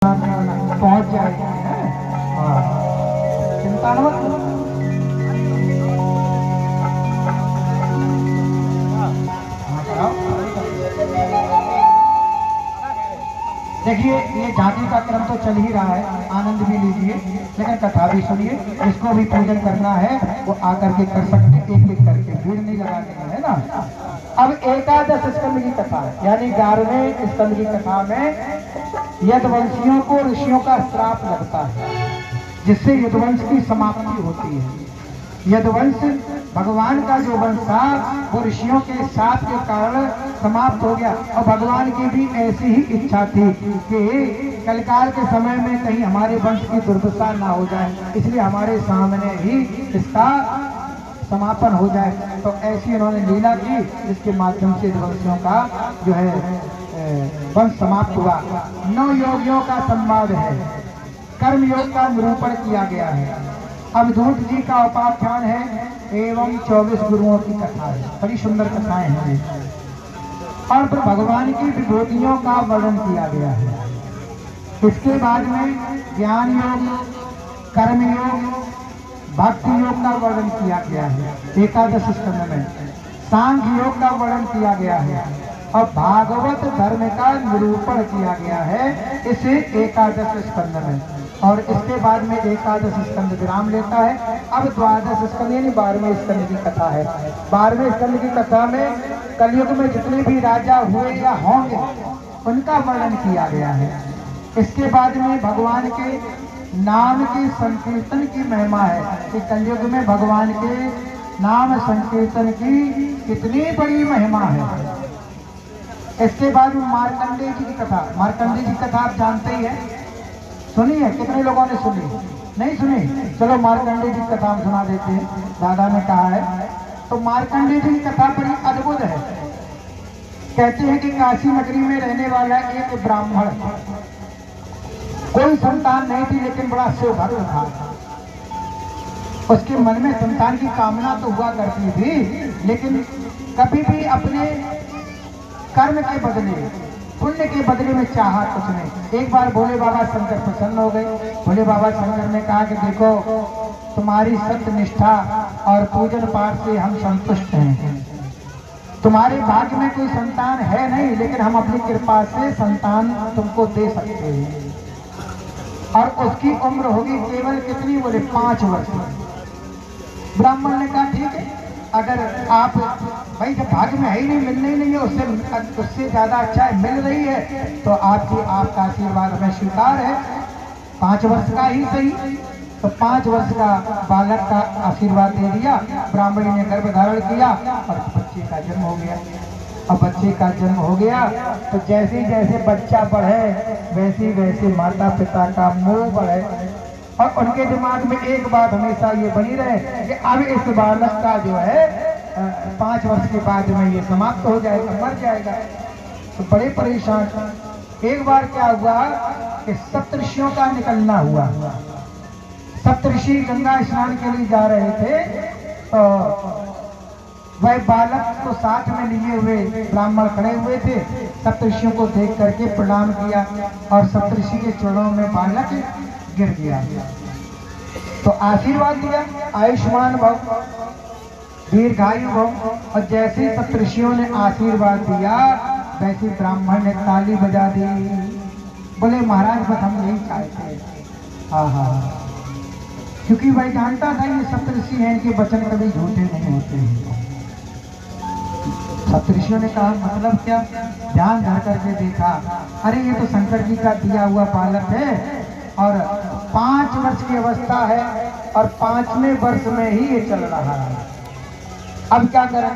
पहुंच जाएगी। हाँ, चिंता न मत। देखिए, ये झांकी का क्रम तो चल ही रहा है, आनंद भी लीजिए, लेकिन कथा भी सुनिए। जिसको भी पूजन करना है वो आकर के कर सकते, एक एक करके, भीड़ नहीं लगानी है ना। अब एकादश स्कंद की कथा है, यानी 11वें स्कंद की कथा में यदुवंशियों को ऋषियों का श्राप लगता है, जिससे यदुवंश की समाप्ति होती है। यदुवंश भगवान का जो वंश था वो ऋषियों के साथ के कारण समाप्त हो गया, और भगवान की भी ऐसी ही इच्छा थी कि कलकाल के समय में कहीं हमारे वंश की दुर्दशा ना हो जाए, इसलिए हमारे सामने ही इसका समापन हो जाए। तो ऐसी उन्होंने लीला की, जिसके माध्यम से यदुवंशियों का जो है वंश समाप्त हुआ। 9 योगियों का संवाद है, कर्म योग का निरूपण किया गया है, अवधूत जी का उपाख्यान है, एवं 24 गुरुओं की कथा है। बड़ी सुंदर कथाएं हैं और फिर भगवान की विभूतियों का वर्णन किया गया है। इसके बाद में ज्ञान योग, कर्म योग, भक्ति योग का वर्णन किया गया है एकादश स्कंद में। सांख्य योग का वर्णन किया गया है और भागवत धर्म का निरूपण किया गया है इस एकादश स्कंद में। और इसके बाद में एकादश स्कंद विराम लेता है। अब द्वादश स्कंद यानी 12वें स्कंद की कथा है। 12वें स्कंद की कथा में कलयुग में जितने भी राजा हुए या होंगे उनका वर्णन किया गया है। इसके बाद में भगवान के नाम के संकीर्तन की महिमा है कि कलयुग में भगवान के नाम संकीर्तन की कितनी बड़ी महिमा है। इसके बाद में मार्कंडेय जी की कथा। मार्कंडेय जी की कथा आप जानते ही हैं, सुनी है? कितने लोगों ने सुनी? नहीं सुनी? चलो मार्कंडेय जी की कथा हम सुना देते हैं, दादा ने कहा है। तो मार्कंडेय जी की कथा बड़ी अद्भुत है। कहते हैं कि काशी नगरी में रहने वाला एक ब्राह्मण, कोई संतान नहीं थी लेकिन बड़ा शिवभक्त था। उसके मन में संतान की कामना तो हुआ करती थी, लेकिन कभी भी अपने कर्म के बदले, पुण्य के बदले में चाहा कुछ नहीं। एक बार भोले बाबा शंकर प्रसन्न हो गए। भोले बाबा शंकर ने कहा कि देखो, तुम्हारी सत्य निष्ठा और पूजन पाठ से हम संतुष्ट हैं। तुम्हारे भाग्य में कोई संतान है नहीं, लेकिन हम अपनी कृपा से संतान तुमको दे सकते हैं। और उसकी उम्र होगी केवल कितनी? बोले 5 वर्ष। ब्राह्मण ने कहा ठीक है, अगर आप भाई जब भाग्य में है ही नहीं, मिलने ही नहीं है, उससे ज्यादा अच्छा है मिल रही है, तो आपका आशीर्वाद हमें स्वीकार है। 5 वर्ष का ही सही। तो 5 वर्ष का बालक का आशीर्वाद दे दिया। ब्राह्मणी ने गर्भ धारण किया और बच्चे का जन्म हो गया। अब बच्चे का जन्म हो गया तो जैसे जैसे बच्चा बढ़े वैसे वैसे माता पिता का मोह बढ़े, और उनके दिमाग में एक बात हमेशा ये बनी रहे कि अब इस बालक का जो है 5 वर्ष के बाद में ये समाप्त हो जाएगा, मर जाएगा। तो बड़े परेशान। एक बार क्या हुआ कि सप्तऋषियों का निकलना हुआ। सप्तऋषि गंगा स्नान के लिए जा रहे थे, तो वह बालक को साथ में लिए हुए ब्राह्मण खड़े हुए थे। सप्तऋषियों को देख करके प्रणाम किया और सप्तऋषि के चरणों में बालक गिर गया। तो आशीर्वाद दिया, आयुष्मान भव, दीर्घायु भव। और जैसे सप्तऋषियों ने आशीर्वाद दिया वैसे ब्राह्मण ने ताली बजा दी। बोले महाराज बस हम यही चाहते हैं। हाँ, क्योंकि वह जानता था ये सप्तऋषि हैं, इनके वचन कभी झूठे नहीं होते हैं। सप्तऋषियों ने कहा मतलब क्या? ध्यान धर करके देखा, अरे ये तो शंकर जी का दिया हुआ बालक है और 5 वर्ष की अवस्था है और 5वें वर्ष में ही ये चल रहा है। अब क्या करें?